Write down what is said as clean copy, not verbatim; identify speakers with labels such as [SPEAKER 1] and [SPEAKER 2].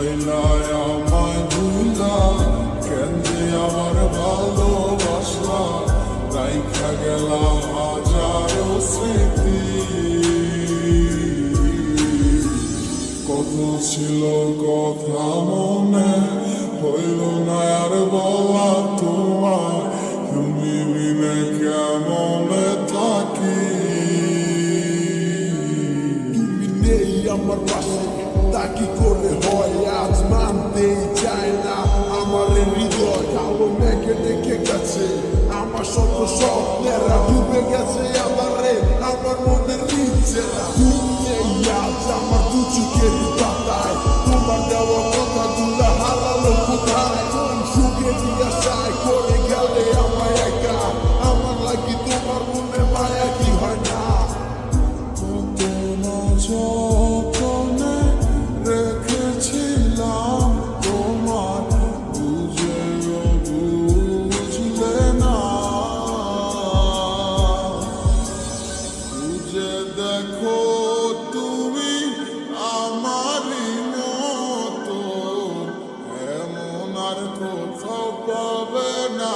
[SPEAKER 1] পাইলায় আমায় ভুলা কেন যে আমার ভালোবাসা রাইখা গেলা হাজারো স্মৃতি কত ছিল কথা মনে হইল না আর বলা তোমার তুমি বিনে কেমনে থাকি
[SPEAKER 2] তুমি নেই আমার পাশে তা কি করে হয় আজ মানতেই চায় না আমার হৃদয় কালো মেঘে ডেকে গেছে আমার শত স্বপ্নেরা ডুবে গেছে আমারে আমার মনের নিচে তুমি নেই আজ আমার দু চোখের পাতায় তোমার দেওয়া কথা গুলা হারালো কোথায় কোন সুখে দিয়া চায় করে গেলে আমায় একা আমার লাগি তোমার মনে মায়া কি হয় না
[SPEAKER 1] কত না যতনে রেখেছিলাম তোমার বুঝেও বুঝলে না বুঝে দেখো তুমি আমারই মতো এমন আর কোথাও পাবে না।